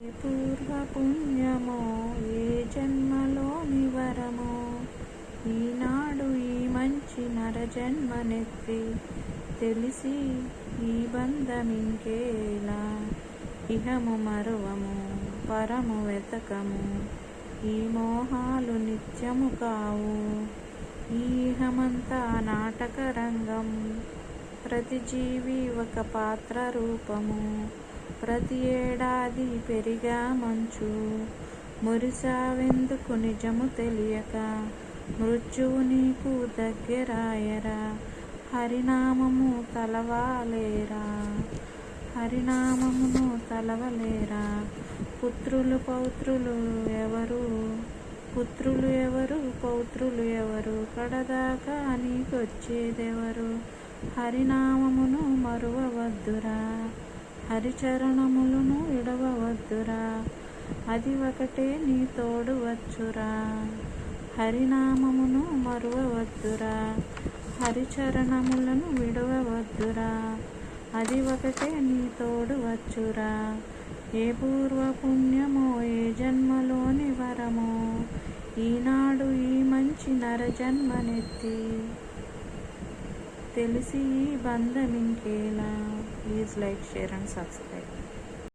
ఏ పూర్వ పుణ్యమో ఏ జన్మలోని వరమో ఈనాడు ఈ మంచి నరజన్మనెత్తి తెలిసి ఈ బంధమింకేలా ఇహము మరువము పరము వెతకము ఈ మోహాలు నిత్యము కావు ఈ ఇహమంతా నాటక రంగం ప్రతి జీవి ఒక పాత్ర రూపము ప్రతి ఏడాది పెరిగా మంచు మురిసావెందుకు నిజము తెలియక మృత్యువు నీకు దగ్గరాయరా హరినామము తలవాలేరా హరినామమును తలవలేరా పుత్రులు పౌత్రులు ఎవరు పౌత్రులు ఎవరు కడదాకా నీకొచ్చేదెవరు హరినామమును మరువవద్దురా హరిచరణములను విడవవద్దురా అది ఒకటే నీ తోడు వచ్చురా హరినామమును మరువవద్దురా హరిచరణములను విడవవద్దురా అది ఒకటే నీ తోడు వచ్చురా ఏ పూర్వ పుణ్యమో ఏ జన్మలోని వరమో ఈనాడు ఈ మంచి నరజన్మనెత్తి తెలిసి ఈ బంధమింకేలా. Please like, share and subscribe.